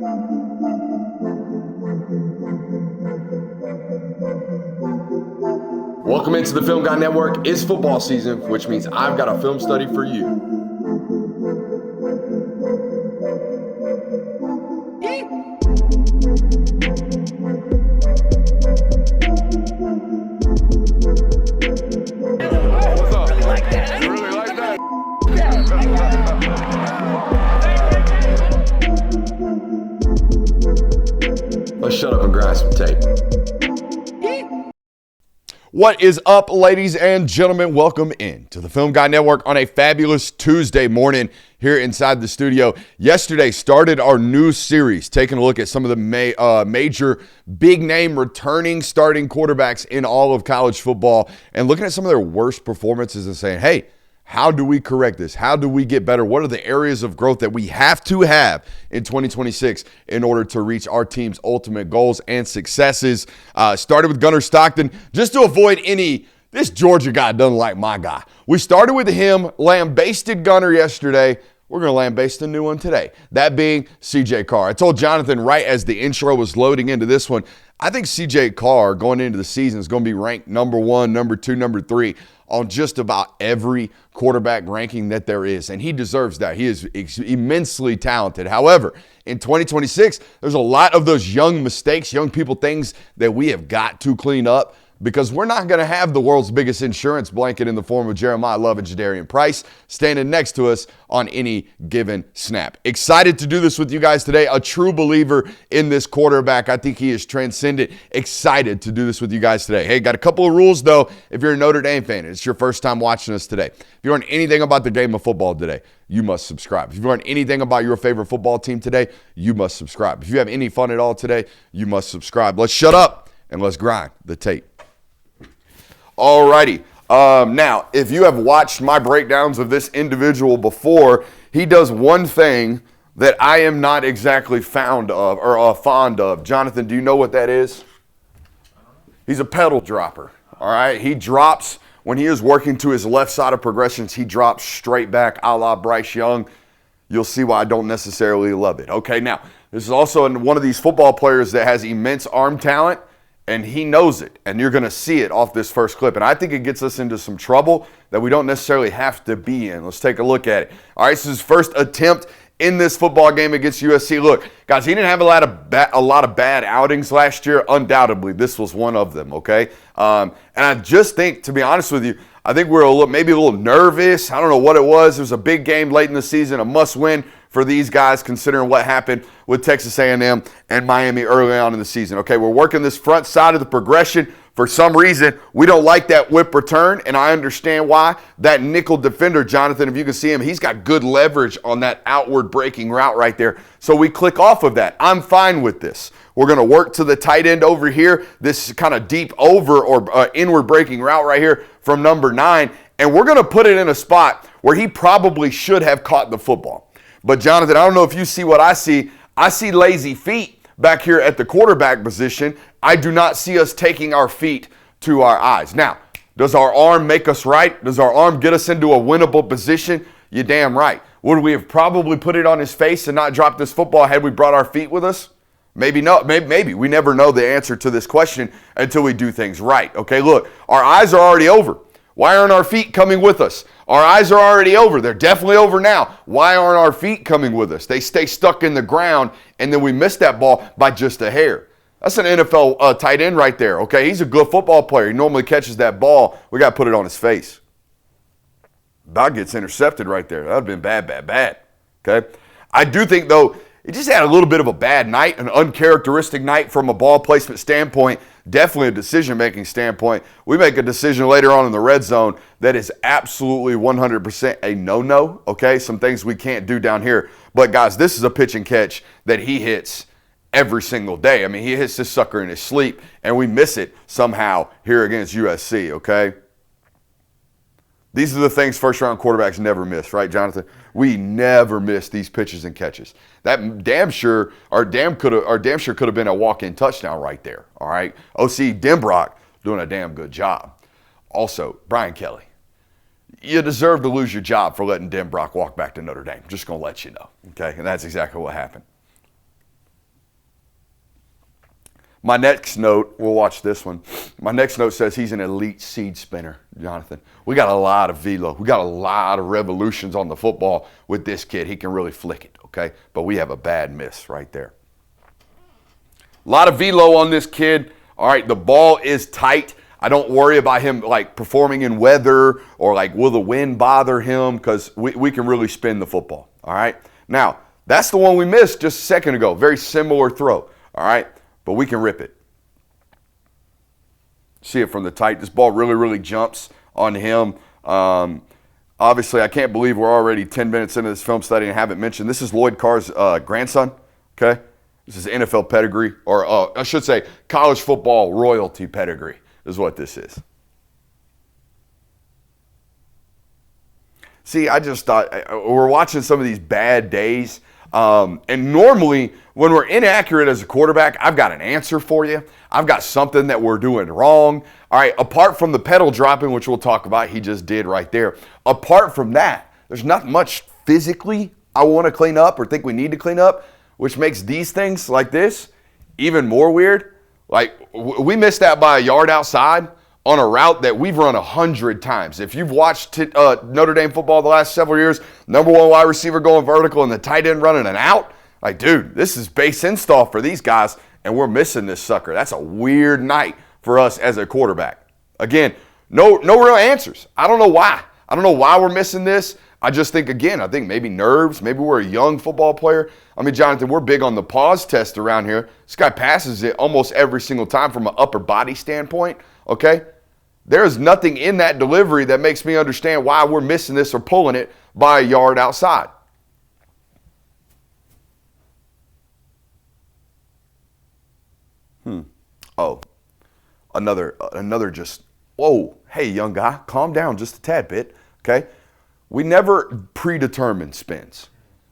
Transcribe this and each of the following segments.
Welcome into the Film Guy Network. It's football season, which means I've got a film study for you. What's up? Really like that. You really like that? Let's shut up and grind some tape. What is up, ladies and gentlemen? Welcome in to the Film Guy Network on a fabulous Tuesday morning here inside the studio. Yesterday started our new series, taking a look at some of the major big-name returning starting quarterbacks in all of college football and looking at some of their worst performances and saying, hey, how do we correct this? How do we get better? What are the areas of growth that we have to have in 2026 in order to reach our team's ultimate goals and successes? Started with Gunnar Stockton just to avoid this Georgia guy doesn't like my guy. We started with him, lambasted Gunnar yesterday. We're going to lambaste a new one today, that being CJ Carr. I told Jonathan right as the intro was loading into this one, I think CJ Carr going into the season is going to be ranked number 1, number 2, number 3 on just about every quarterback ranking that there is, and he deserves that. He is immensely talented. However, in 2026, there's a lot of those young mistakes, young people, things that we have got to clean up because we're not going to have the world's biggest insurance blanket in the form of Jeremiah Love and Jadarian Price standing next to us on any given snap. Excited to do this with you guys today. A true believer in this quarterback. I think he is transcendent. Excited to do this with you guys today. Hey, got a couple of rules, though, if you're a Notre Dame fan and it's your first time watching us today. If you learned anything about the game of football today, you must subscribe. If you learned anything about your favorite football team today, you must subscribe. If you have any fun at all today, you must subscribe. Let's shut up and let's grind the tape. Alrighty. Now, if you have watched my breakdowns of this individual before, he does one thing that I am not exactly fond of. Jonathan, do you know what that is? He's a pedal dropper. All right. He drops when he is working to his left side of progressions. He drops straight back, a la Bryce Young. You'll see why I don't necessarily love it. Okay. Now, this is also one of these football players that has immense arm talent. And he knows it, and you're going to see it off this first clip. And I think it gets us into some trouble that we don't necessarily have to be in. Let's take a look at it. All right, this is his first attempt in this football game against USC. Look, guys, he didn't have a lot of bad outings last year. Undoubtedly, this was one of them, okay? And I just think, to be honest with you, I think we're maybe a little nervous. I don't know what it was. It was a big game late in the season, a must-win for these guys considering what happened with Texas A&M and Miami early on in the season. Okay, we're working this front side of the progression. For some reason, we don't like that whip return, and I understand why. That nickel defender, Jonathan, if you can see him, he's got good leverage on that outward breaking route right there. So we click off of that. I'm fine with this. We're going to work to the tight end over here, this kind of deep over or inward breaking route right here from number 9, and we're going to put it in a spot where he probably should have caught the football. But, Jonathan, I don't know if you see what I see. I see lazy feet back here at the quarterback position. I do not see us taking our feet to our eyes. Now, does our arm make us right? Does our arm get us into a winnable position? You're damn right. Would we have probably put it on his face and not dropped this football had we brought our feet with us? Maybe no. Maybe. We never know the answer to this question until we do things right. Okay, look, our eyes are already over. Why aren't our feet coming with us? Our eyes are already over. They're definitely over now. Why aren't our feet coming with us? They stay stuck in the ground, and then we miss that ball by just a hair. That's an NFL tight end right there, okay? He's a good football player. He normally catches that ball. We got to put it on his face. That gets intercepted right there. That would have been bad, okay? I do think, though, it just had a little bit of a bad night, an uncharacteristic night from a ball placement standpoint, definitely a decision-making standpoint. We make a decision later on in the red zone that is absolutely 100% a no-no, okay? Some things we can't do down here. But, guys, this is a pitch and catch that he hits every single day. I mean, he hits this sucker in his sleep, and we miss it somehow here against USC, okay? These are the things first-round quarterbacks never miss, right, Jonathan? We never miss these pitches and catches. That damn sure could have been a walk-in touchdown right there, all right? O.C. Denbrock doing a damn good job. Also, Brian Kelly, you deserve to lose your job for letting Denbrock walk back to Notre Dame. Just going to let you know, okay? And that's exactly what happened. My next note, we'll watch this one. My next note says he's an elite seed spinner, Jonathan. We got a lot of velo. We got a lot of revolutions on the football with this kid. He can really flick it, okay? But we have a bad miss right there. A lot of velo on this kid. All right, the ball is tight. I don't worry about him like performing in weather or like will the wind bother him because we can really spin the football, all right? Now, that's the one we missed just a second ago. Very similar throw, all right? But we can rip it. See it from the tight. This ball really, really jumps on him. Obviously, I can't believe we're already 10 minutes into this film study and haven't mentioned this is Lloyd Carr's grandson, okay? This is NFL pedigree, or I should say college football royalty pedigree is what this is. See, I just thought we're watching some of these bad days. And normally, when we're inaccurate as a quarterback, I've got an answer for you. I've got something that we're doing wrong. All right, apart from the pedal dropping, which we'll talk about, he just did right there. Apart from that, there's not much physically I want to clean up or think we need to clean up, which makes these things like this even more weird. Like, we missed that by a yard outside on a route that we've run 100 times. If you've watched Notre Dame football the last several years, number one wide receiver going vertical and the tight end running an out, like, dude, this is base install for these guys, and we're missing this sucker. That's a weird night for us as a quarterback. Again, no real answers. I don't know why. I don't know why we're missing this. I just think, again, I think maybe nerves. Maybe we're a young football player. I mean, Jonathan, we're big on the pause test around here. This guy passes it almost every single time from an upper body standpoint, okay? There is nothing in that delivery that makes me understand why we're missing this or pulling it by a yard outside. Oh, another just, whoa, hey, young guy, calm down just a tad bit, okay? We never predetermine spins.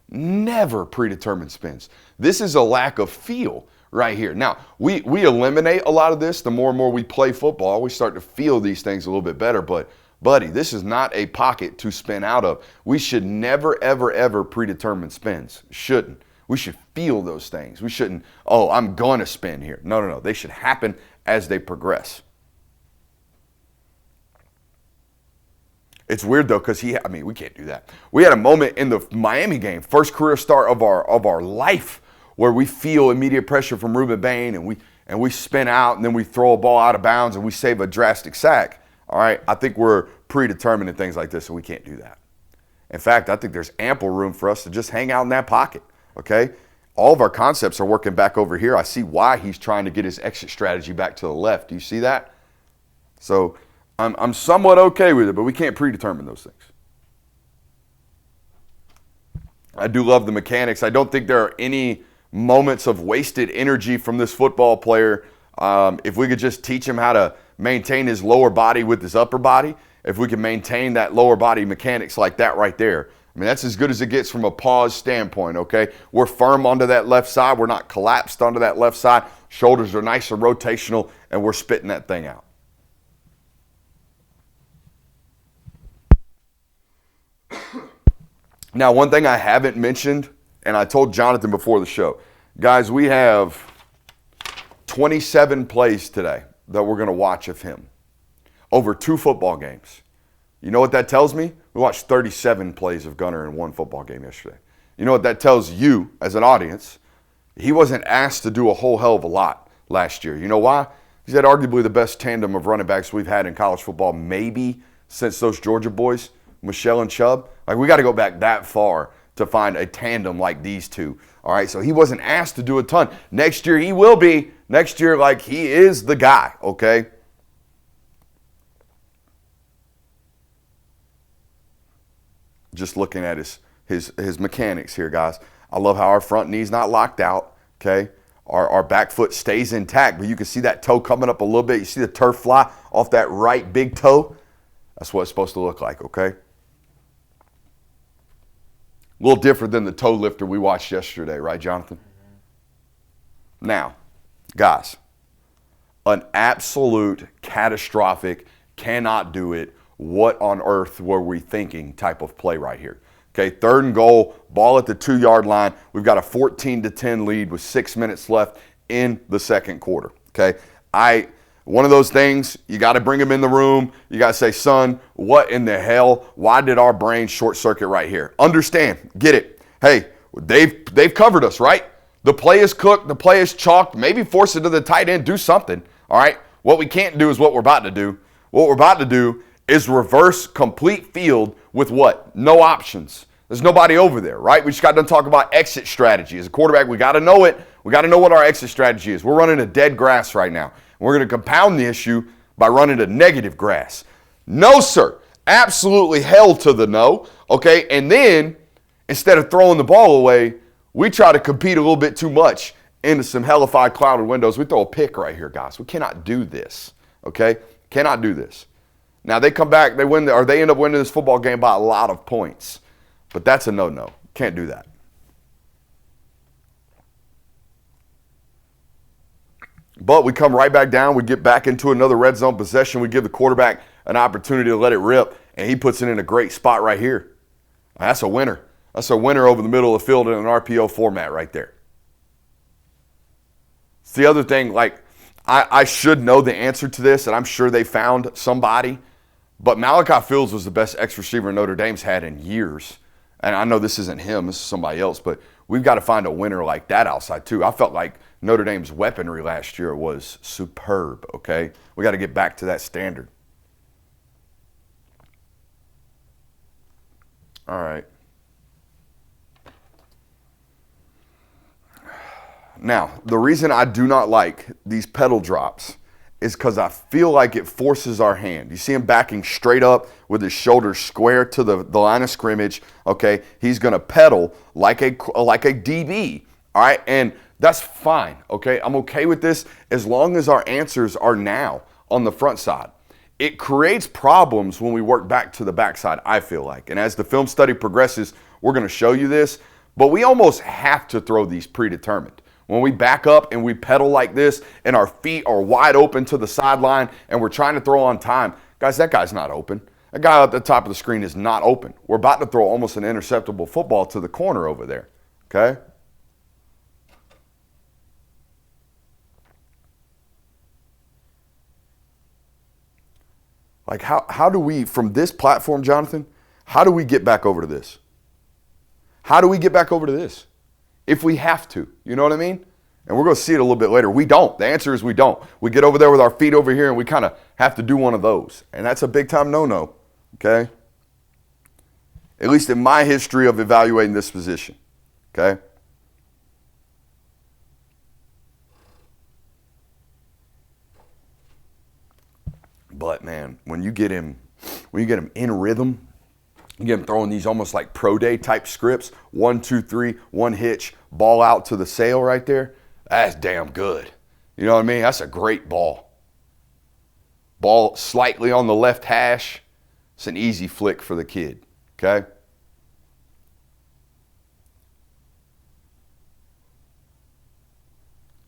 Never predetermine spins. This is a lack of feel right here. Now, we eliminate a lot of this. The more and more we play football, we start to feel these things a little bit better. But, buddy, this is not a pocket to spin out of. We should never, ever, ever predetermine spins. Shouldn't. We should feel those things. We shouldn't, oh, I'm going to spin here. No. They should happen as they progress. It's weird, though, because we can't do that. We had a moment in the Miami game, first career start of our life, where we feel immediate pressure from Ruben Bain, and we spin out, and then we throw a ball out of bounds, and we save a drastic sack. All right, I think we're predetermined in things like this, and we can't do that. In fact, I think there's ample room for us to just hang out in that pocket, okay? All of our concepts are working back over here. I see why he's trying to get his exit strategy back to the left. Do you see that? So I'm somewhat okay with it, but we can't predetermine those things. I do love the mechanics. I don't think there are any moments of wasted energy from this football player. If we could just teach him how to maintain his lower body with his upper body, if we can maintain that lower body mechanics like that right there, I mean, that's as good as it gets from a pause standpoint, okay? We're firm onto that left side. We're not collapsed onto that left side. Shoulders are nice and rotational, and we're spitting that thing out. Now, one thing I haven't mentioned, and I told Jonathan before the show, guys, we have 27 plays today that we're going to watch of him over 2 football games. You know what that tells me? We watched 37 plays of Gunner in 1 football game yesterday. You know what that tells you as an audience? He wasn't asked to do a whole hell of a lot last year. You know why? He's had arguably the best tandem of running backs we've had in college football, maybe since those Georgia boys, Michelle and Chubb. Like, we got to go back that far to find a tandem like these two. All right, so he wasn't asked to do a ton. Next year, he will be. Next year, like, he is the guy, okay? Just looking at his mechanics here, guys. I love how our front knee's not locked out, okay? Our back foot stays intact, but you can see that toe coming up a little bit. You see the turf fly off that right big toe? That's what it's supposed to look like, okay? A little different than the toe lifter we watched yesterday, right, Jonathan? Now, guys, an absolute catastrophic, cannot do it, what on earth were we thinking type of play right here. Okay, 3rd and goal, ball at the 2-yard line. We've got a 14-10 lead with 6 minutes left in the second quarter. Okay? One of those things, you got to bring him in the room. You got to say, son, what in the hell? Why did our brain short circuit right here? Understand. Get it. Hey, they've covered us, right? The play is cooked. The play is chalked. Maybe force it to the tight end. Do something. All right? What we can't do is what we're about to do. What we're about to do is reverse complete field with what? No options. There's nobody over there, right? We just got to talk about exit strategy. As a quarterback, we got to know it. We got to know what our exit strategy is. We're running a dead grass right now. We're going to compound the issue by running a negative grass. No, sir. Absolutely hell to the no. Okay? And then, instead of throwing the ball away, we try to compete a little bit too much into some hellified clouded windows. We throw a pick right here, guys. We cannot do this. Okay? Cannot do this. Now, they come back, they end up winning this football game by a lot of points. But that's a no-no. Can't do that. But we come right back down. We get back into another red zone possession. We give the quarterback an opportunity to let it rip, and he puts it in a great spot right here. That's a winner. That's a winner over the middle of the field in an RPO format right there. It's the other thing, like, I should know the answer to this, and I'm sure they found somebody, but Malachi Fields was the best X receiver Notre Dame's had in years. And I know this isn't him, this is somebody else, but we've got to find a winner like that outside too. I felt like Notre Dame's weaponry last year was superb, okay? We got to get back to that standard. All right. Now, the reason I do not like these pedal drops is because I feel like it forces our hand. You see him backing straight up with his shoulders square to the line of scrimmage, okay? He's going to pedal like a DB, all right? And that's fine, okay? I'm okay with this as long as our answers are now on the front side. It creates problems when we work back to the backside, I feel like. And as the film study progresses, we're going to show you this, but we almost have to throw these predetermined. When we back up and we pedal like this and our feet are wide open to the sideline and we're trying to throw on time, guys, that guy's not open. That guy at the top of the screen is not open. We're about to throw almost an interceptable football to the corner over there, okay? Like, how do we, from this platform, Jonathan, how do we get back over to this? How do we get back over to this? If we have to, you know what I mean? And we're going to see it a little bit later. We don't. The answer is we don't. We get over there with our feet over here and we kind of have to do one of those. And that's a big time no-no, okay? At least in my history of evaluating this position, okay? But man, when you get him in rhythm, you get him throwing these almost like pro day type scripts, 1, 2, 3, one hitch, ball out to the sail right there. That's damn good. You know what I mean? That's a great ball. Ball slightly on the left hash. It's an easy flick for the kid, okay?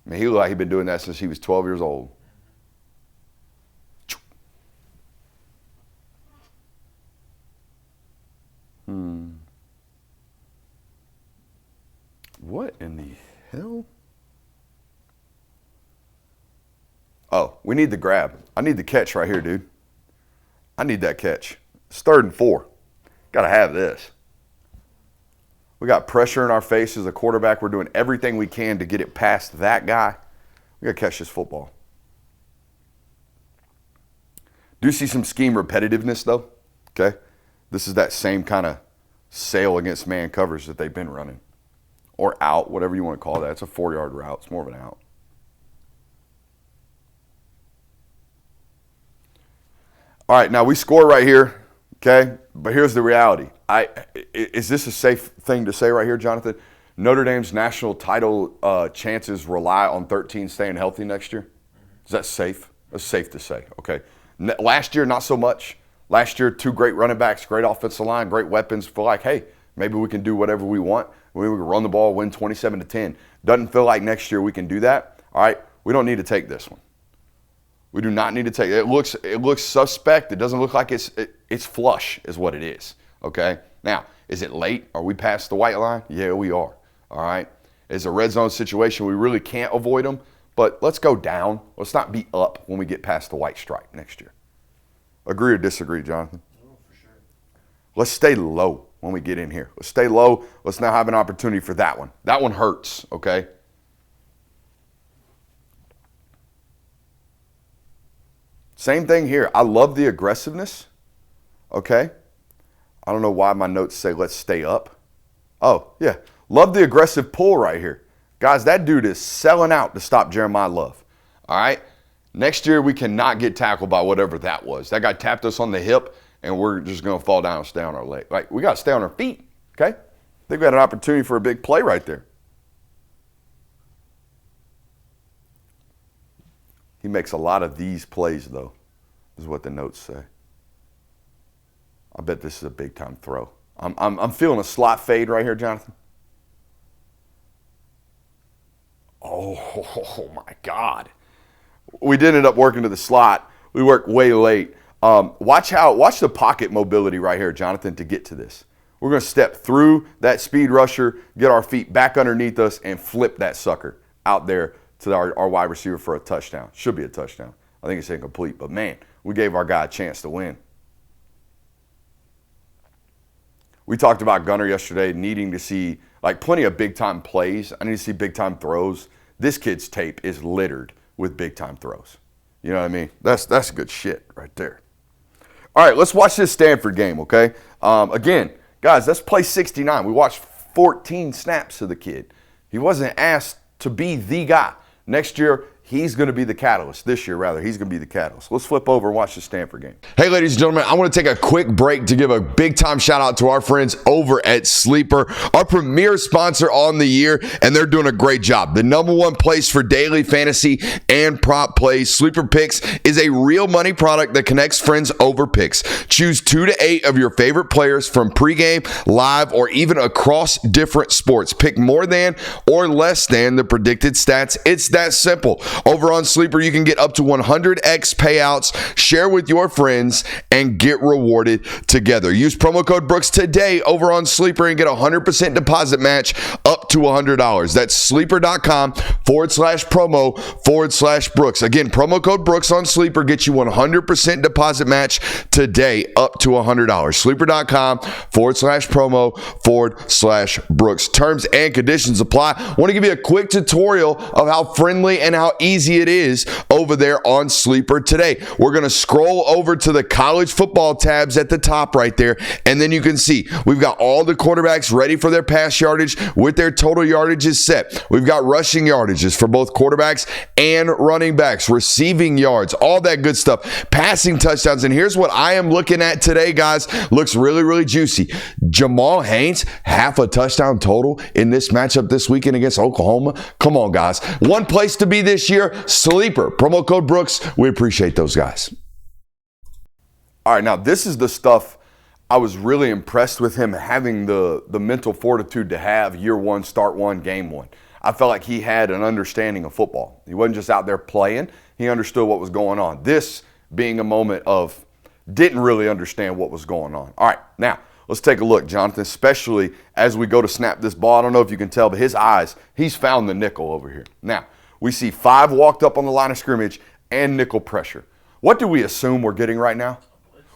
I mean, he looked like he'd been doing that since he was 12 years old. What in the hell? Oh, we need the grab. I need the catch right here, dude. I need that catch. It's 3rd and 4. Got to have this. We got pressure in our face as a quarterback. We're doing everything we can to get it past that guy. We got to catch this football. Do see some scheme repetitiveness, though. Okay? This is that same kind of sail against man coverage that they've been running. Or out, whatever you want to call that. It's a 4-yard route. It's more of an out. All right, now we score right here, okay? But here's the reality. Is this a safe thing to say right here, Jonathan? Notre Dame's national title chances rely on 13 staying healthy next year? Is that safe? That's safe to say, okay. Last year, not so much. Last year, 2 great running backs, great offensive line, great weapons. Feel like, hey, maybe we can do whatever we want. We can run the ball, win 27-10. Doesn't feel like next year we can do that. All right, we don't need to take this one. We do not need to take it. It looks suspect. It doesn't look like it's flush is what it is, okay? Now, is it late? Are we past the white line? Yeah, we are, all right? It's a red zone situation. We really can't avoid them, but let's go down. Let's not be up when we get past the white stripe next year. Agree or disagree, Jonathan? Oh, for sure. Let's stay low when we get in here. Let's stay low. Let's now have an opportunity for that one. That one hurts, okay? Same thing here. I love the aggressiveness, okay? I don't know why my notes say let's stay up. Oh, yeah. Love the aggressive pull right here. Guys, that dude is selling out to stop Jeremiah Love, all right? Next year, we cannot get tackled by whatever that was. That guy tapped us on the hip, and we're just going to fall down and stay on our leg. Like, we got to stay on our feet, okay? They've got an opportunity for a big play right there. He makes a lot of these plays, though, is what the notes say. I bet this is a big-time throw. I'm feeling a slot fade right here, Jonathan. Oh, my God. We did end up working to the slot. We worked way late. Watch the pocket mobility right here, Jonathan, to get to this. We're going to step through that speed rusher, get our feet back underneath us, and flip that sucker out there to our wide receiver for a touchdown. Should be a touchdown. I think it's incomplete, but man, we gave our guy a chance to win. We talked about Gunner yesterday needing to see like plenty of big-time plays. I need to see big-time throws. This kid's tape is littered with big-time throws. You know what I mean? That's good shit right there. All right, let's watch this Stanford game, okay? Again, guys, that's play 69. We watched 14 snaps of the kid. He wasn't asked to be the guy. Next year, he's going to be the catalyst. This year, rather, he's going to be the catalyst. Let's flip over and watch the Stanford game. Hey, ladies and gentlemen, I want to take a quick break to give a big-time shout-out to our friends over at Sleeper, our premier sponsor on the year, and they're doing a great job. The #1 place for daily fantasy and prop plays. Sleeper Picks is a real money product that connects friends over picks. Choose 2 to 8 of your favorite players from pregame, live, or even across different sports. Pick more than or less than the predicted stats. It's that simple. Over on Sleeper, you can get up to 100x payouts, share with your friends, and get rewarded together. Use promo code Brooks today over on Sleeper and get a 100% deposit match up to $100. That's sleeper.com/promo/Brooks. Again, promo code Brooks on Sleeper gets you 100% deposit match today up to $100. Sleeper.com/promo/Brooks. Terms and conditions apply. I want to give you a quick tutorial of how friendly and how easy it is over there on Sleeper today. We're going to scroll over to the college football tabs at the top right there, and then you can see we've got all the quarterbacks ready for their pass yardage with their total yardages set. We've got rushing yardages for both quarterbacks and running backs, receiving yards, all that good stuff, passing touchdowns. And here's what I am looking at today, guys. Looks really, really juicy. Jamal Haynes, half a touchdown total in this matchup this weekend against Oklahoma. Come on, guys. One place to be this year, Sleeper. Promo code Brooks. We appreciate those guys. All right, now this is the stuff I was really impressed with him having the mental fortitude to have year one, start one, game one. I felt like he had an understanding of football. He wasn't just out there playing. He understood what was going on. This being a moment of didn't really understand what was going on. All right, now let's take a look, Jonathan, especially as we go to snap this ball. I don't know if you can tell, but his eyes, he's found the nickel over here. Now, we see 5 walked up on the line of scrimmage and nickel pressure. What do we assume we're getting right now?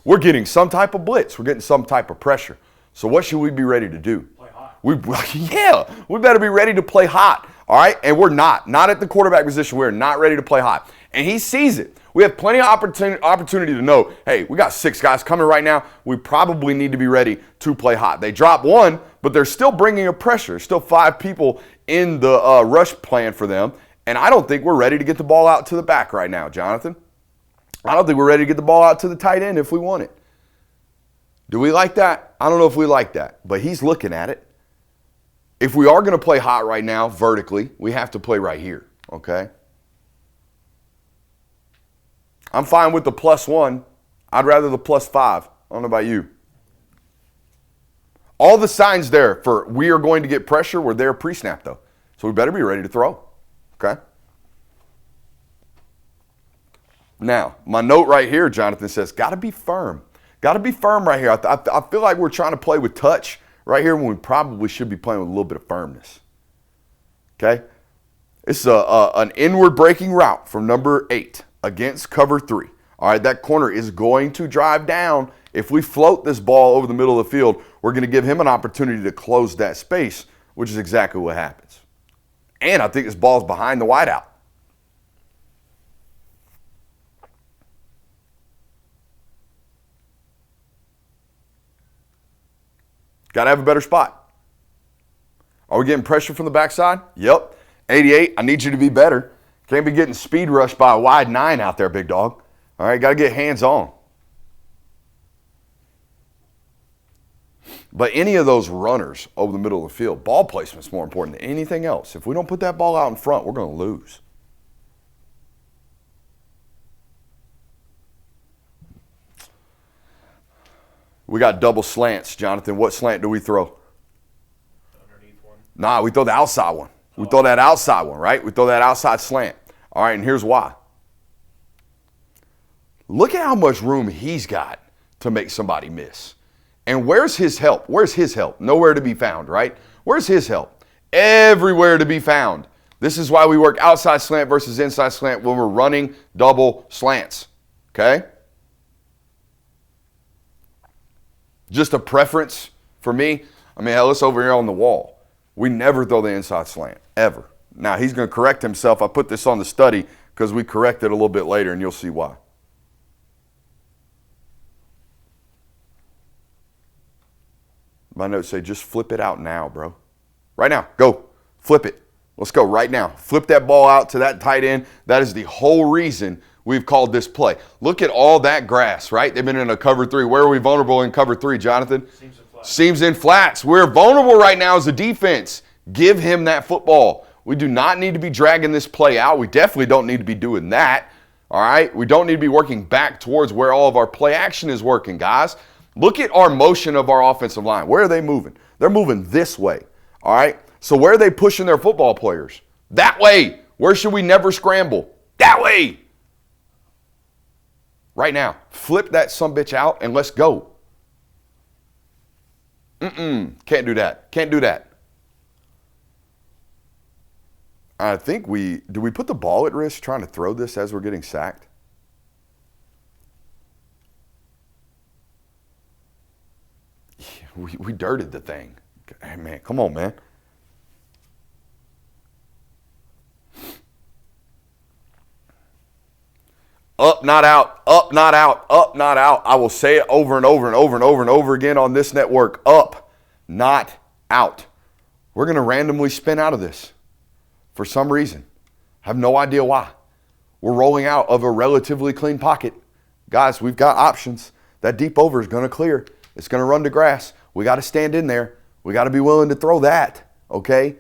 We're getting some type of blitz. We're getting some type of pressure. So what should we be ready to do? Play hot. We better be ready to play hot, all right? And we're not at the quarterback position. We're not ready to play hot. And he sees it. We have plenty of opportunity to know, hey, we got 6 guys coming right now. We probably need to be ready to play hot. They drop 1, but they're still bringing a pressure. There's still 5 people in the rush plan for them. And I don't think we're ready to get the ball out to the back right now, Jonathan. I don't think we're ready to get the ball out to the tight end if we want it. Do we like that? I don't know if we like that, but he's looking at it. If we are going to play hot right now vertically, we have to play right here, okay? I'm fine with the +1. I'd rather the +5. I don't know about you. All the signs there for we are going to get pressure were there pre-snap, though. So we better be ready to throw, okay? Now, my note right here, Jonathan, says, got to be firm. Got to be firm right here. I feel like we're trying to play with touch right here when we probably should be playing with a little bit of firmness. Okay? It's an inward breaking route from number 8 against cover 3. All right, that corner is going to drive down. If we float this ball over the middle of the field, we're going to give him an opportunity to close that space, which is exactly what happens. And I think this ball's behind the wideout. Got to have a better spot. Are we getting pressure from the backside? Yep. 88, I need you to be better. Can't be getting speed rushed by a wide 9 out there, big dog. All right, got to get hands on. But any of those runners over the middle of the field, ball placement's more important than anything else. If we don't put that ball out in front, we're going to lose. We got double slants, Jonathan. What slant do we throw? Underneath one. Nah, we throw the outside one. We throw that outside one, right? We throw that outside slant. All right, and here's why. Look at how much room he's got to make somebody miss. And where's his help? Where's his help? Nowhere to be found, right? Where's his help? Everywhere to be found. This is why we work outside slant versus inside slant when we're running double slants, okay? Just a preference for me. I mean, hell, it's over here on the wall. We never throw the inside slant, ever. Now, he's going to correct himself. I put this on the study because we correct it a little bit later, and you'll see why. My notes say just flip it out now, bro. Right now, go. Flip it. Let's go right now. Flip that ball out to that tight end. That is the whole reason we've called this play. Look at all that grass, right? They've been in a cover 3. Where are we vulnerable in cover 3, Jonathan? Seams and flats. Seams and flats. We're vulnerable right now as a defense. Give him that football. We do not need to be dragging this play out. We definitely don't need to be doing that, all right? We don't need to be working back towards where all of our play action is working, guys. Look at our motion of our offensive line. Where are they moving? They're moving this way, all right? So where are they pushing their football players? That way. Where should we never scramble? That way. Right now. Flip that sumbitch out and let's go. Can't do that. Can't do that. I think do we put the ball at risk trying to throw this as we're getting sacked? We dirted the thing. Hey, man, come on, man. Up, not out. Up, not out. Up, not out. I will say it over and over and over and over and over again on this network. Up, not out. We're going to randomly spin out of this for some reason. I have no idea why. We're rolling out of a relatively clean pocket. Guys, we've got options. That deep over is going to clear. It's going to run to grass. We got to stand in there. We got to be willing to throw that, okay?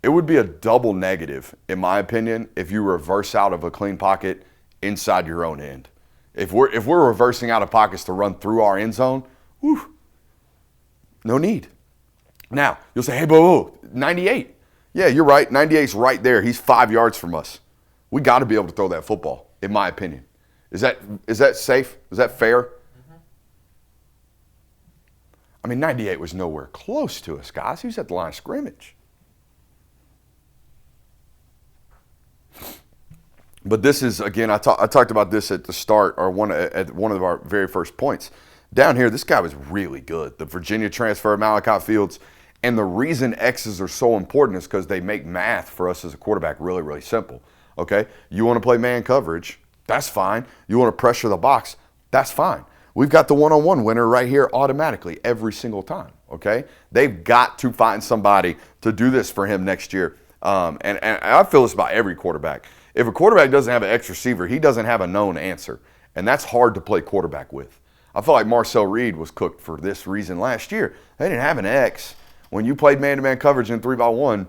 It would be a double negative, in my opinion, if you reverse out of a clean pocket inside your own end. If we're reversing out of pockets to run through our end zone, whew, no need. Now, you'll say, hey, boo, 98. Yeah, you're right. 98's right there. He's 5 yards from us. We got to be able to throw that football, in my opinion. Is that safe? Is that fair? Mm-hmm. I mean, 98 was nowhere close to us, guys. He was at the line of scrimmage. But this is, again, I talked about this at the start, or at one of our very first points. Down here, this guy was really good. The Virginia transfer, Malachi Fields. And the reason X's are so important is because they make math for us as a quarterback really, really simple. Okay? You want to play man coverage, that's fine. You want to pressure the box, that's fine. We've got the one-on-one winner right here automatically every single time. Okay? They've got to find somebody to do this for him next year. And I feel this about every quarterback. If a quarterback doesn't have an X receiver, he doesn't have a known answer. And that's hard to play quarterback with. I feel like Marcel Reed was cooked for this reason last year. They didn't have an X. When you played man-to-man coverage in 3-by-1,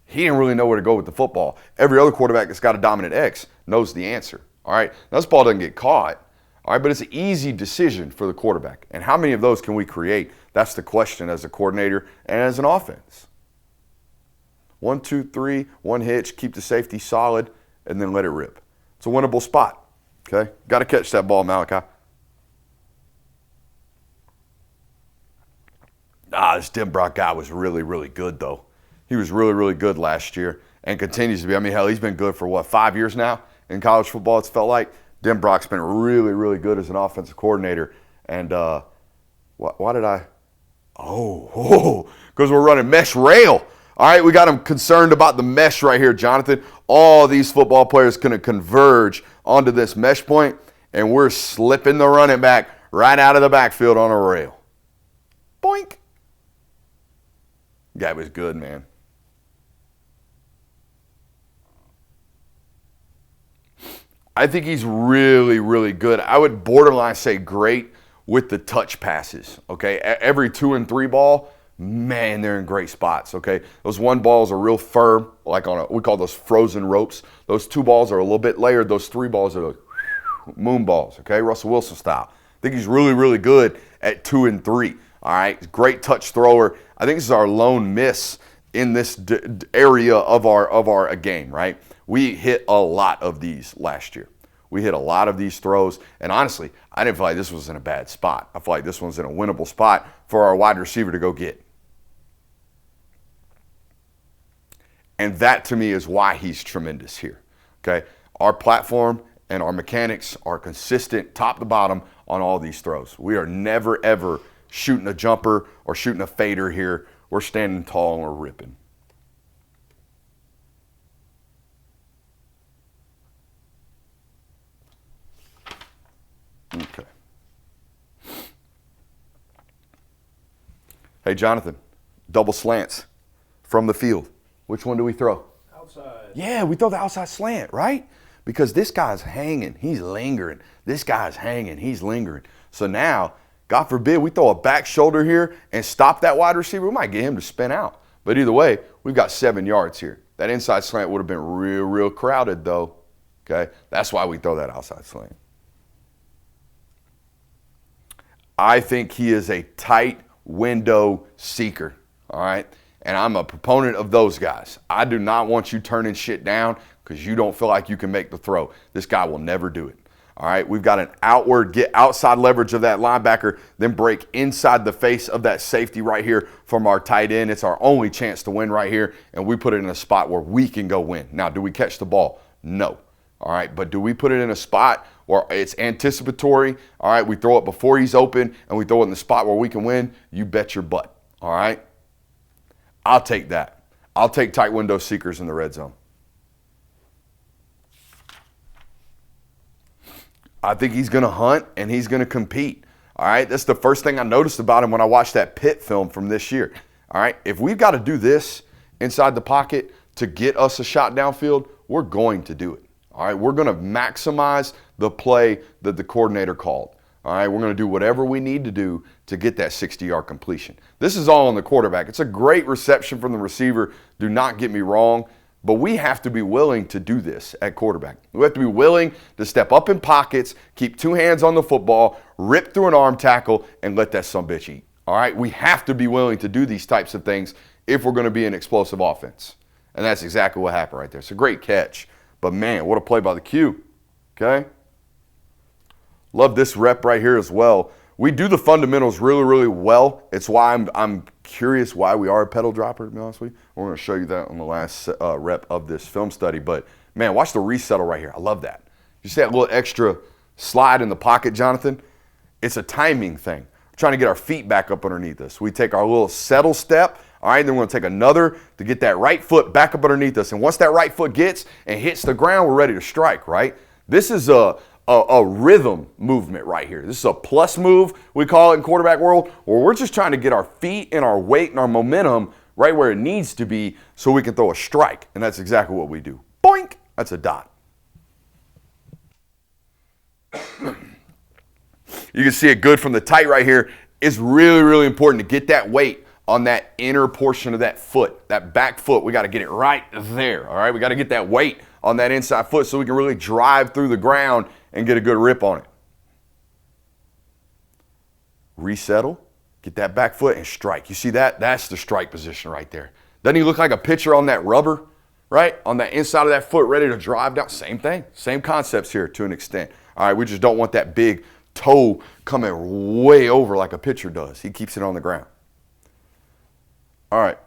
he didn't really know where to go with the football. Every other quarterback that's got a dominant X knows the answer. All right? Now, this ball doesn't get caught. All right, but it's an easy decision for the quarterback. And how many of those can we create? That's the question as a coordinator and as an offense. 1, 2, 3, one hitch, keep the safety solid, and then let it rip. It's a winnable spot. Okay? Got to catch that ball, Malachi. This Denbrock guy was really, really good, though. He was really, really good last year and continues to be. I mean, hell, he's been good for, 5 years now in college football, it's felt like. Denbrock's been really, really good as an offensive coordinator. And why did I? Because we're running mesh rail. All right, we got him concerned about the mesh right here, Jonathan. All these football players going to converge onto this mesh point, and we're slipping the running back right out of the backfield on a rail. Boink. Guy was good, man. I think he's really, really good. I would borderline say great with the touch passes, okay? Every 2 and 3 ball, man, they're in great spots, okay? Those 1 balls are real firm, like we call those frozen ropes. Those 2 balls are a little bit layered. Those 3 balls are like moon balls, okay? Russell Wilson style. I think he's really, really good at 2 and 3, all right? Great touch thrower. I think this is our lone miss in this area of our game, right? We hit a lot of these last year. We hit a lot of these throws, and honestly, I didn't feel like this was in a bad spot. I feel like this one's in a winnable spot for our wide receiver to go get. And that, to me, is why he's tremendous here, okay? Our platform and our mechanics are consistent top to bottom on all these throws. We are never, ever shooting a jumper or shooting a fader here. We're standing tall and we're ripping. Okay. Hey, Jonathan, double slants from the field. Which one do we throw? Outside. Yeah, we throw the outside slant, right? Because this guy's hanging, he's lingering. This guy's hanging, he's lingering. So now, God forbid, we throw a back shoulder here and stop that wide receiver. We might get him to spin out. But either way, we've got 7 yards here. That inside slant would have been real, real crowded, though. Okay? That's why we throw that outside slant. I think he is a tight window seeker, all right? And I'm a proponent of those guys. I do not want you turning shit down because you don't feel like you can make the throw. This guy will never do it, all right? We've got an outward, get outside leverage of that linebacker, then break inside the face of that safety right here from our tight end. It's our only chance to win right here, and we put it in a spot where we can go win. Now, do we catch the ball? No, all right? But do we put it in a spot where it's anticipatory, all right, we throw it before he's open, and we throw it in the spot where we can win? You bet your butt, all right? I'll take that. I'll take tight window seekers in the red zone. I think he's going to hunt, and he's going to compete, all right? That's the first thing I noticed about him when I watched that Pitt film from this year, all right? If we've got to do this inside the pocket to get us a shot downfield, we're going to do it. All right, we're going to maximize the play that the coordinator called. All right, we're going to do whatever we need to do to get that 60-yard completion. This is all on the quarterback. It's a great reception from the receiver. Do not get me wrong, but we have to be willing to do this at quarterback. We have to be willing to step up in pockets, keep 2 hands on the football, rip through an arm tackle, and let that sumbitch eat. All right, we have to be willing to do these types of things if we're going to be an explosive offense. And that's exactly what happened right there. It's a great catch. But, man, what a play by the Q, okay? Love this rep right here as well. We do the fundamentals really, really well. It's why I'm curious why we are a pedal dropper, to be honest with you. We're going to show you that on the last rep of this film study. But, man, watch the resettle right here. I love that. You see that little extra slide in the pocket, Jonathan? It's a timing thing. We're trying to get our feet back up underneath us. We take our little settle step. All right, then we're going to take another to get that right foot back up underneath us. And once that right foot gets and hits the ground, we're ready to strike, right? This is a rhythm movement right here. This is a plus move, we call it in quarterback world, where we're just trying to get our feet and our weight and our momentum right where it needs to be so we can throw a strike. And that's exactly what we do. Boink! That's a dot. You can see it good from the tight right here. It's really, really important to get that weight on that inner portion of that foot, that back foot. We got to get it right there, all right? We got to get that weight on that inside foot so we can really drive through the ground and get a good rip on it. Resettle, get that back foot, and strike. You see that? That's the strike position right there. Doesn't he look like a pitcher on that rubber, right? On that inside of that foot, ready to drive down. Same thing. Same concepts here to an extent. All right, we just don't want that big toe coming way over like a pitcher does. He keeps it on the ground. All right.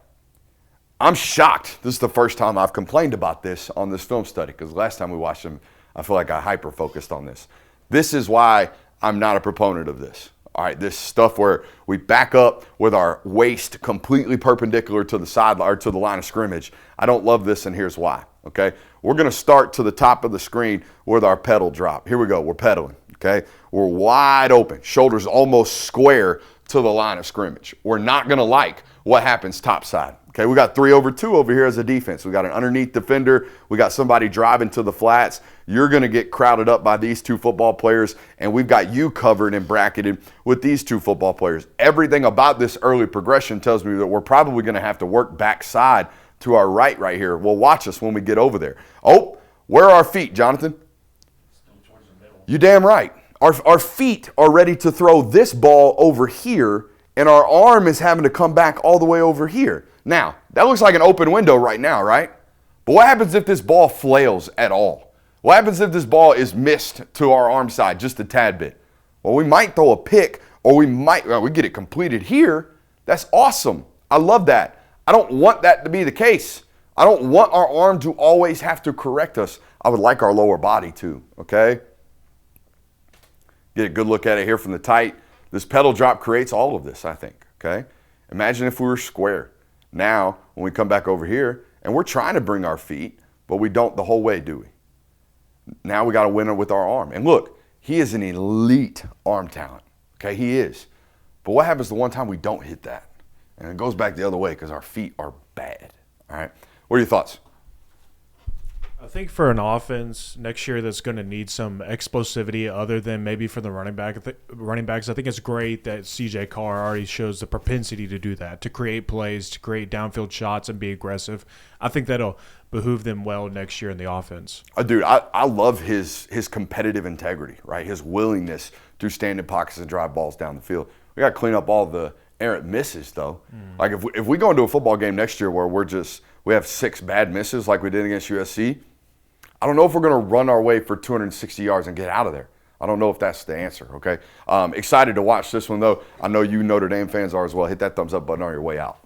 I'm shocked. This is the first time I've complained about this on this film study because last time we watched them, I feel like I hyper-focused on this. This is why I'm not a proponent of this. All right, this stuff where we back up with our waist completely perpendicular to the sideline or to the line of scrimmage. I don't love this, and here's why. Okay, we're going to start to the top of the screen with our pedal drop. Here we go. We're pedaling. Okay, we're wide open, shoulders almost square to the line of scrimmage. We're not going to like what happens topside. Okay, we got 3-over-2 over here as a defense. We got an underneath defender. We got somebody driving to the flats. You're going to get crowded up by these two football players, and we've got you covered and bracketed with these two football players. Everything about this early progression tells me that we're probably going to have to work backside to our right here. Well, watch us when we get over there. Oh, where are our feet, Jonathan? Still towards the middle. You damn right. Our feet are ready to throw this ball over here, and our arm is having to come back all the way over here. Now, that looks like an open window right now, right? But what happens if this ball flails at all? What happens if this ball is missed to our arm side just a tad bit? Well, we might throw a pick, or we get it completed here. That's awesome. I love that. I don't want that to be the case. I don't want our arm to always have to correct us. I would like our lower body too, okay? Get a good look at it here from the tight. This pedal drop creates all of this, I think, okay? Imagine if we were square. Now, when we come back over here, and we're trying to bring our feet, but we don't the whole way, do we? Now we got to win it with our arm. And look, he is an elite arm talent, okay? He is. But what happens the one time we don't hit that? And it goes back the other way because our feet are bad, all right? What are your thoughts? I think for an offense next year that's going to need some explosivity other than maybe for the running backs, I think it's great that CJ Carr already shows the propensity to do that, to create plays, to create downfield shots and be aggressive. I think that'll behoove them well next year in the offense. Dude, I love his competitive integrity, right? His willingness to stand in pockets and drive balls down the field. We got to clean up all the errant misses, though. Like if we go into a football game next year where we have 6 bad misses like we did against USC, I don't know if we're going to run our way for 260 yards and get out of there. I don't know if that's the answer, okay? Excited to watch this one, though. I know you Notre Dame fans are as well. Hit that thumbs up button on your way out.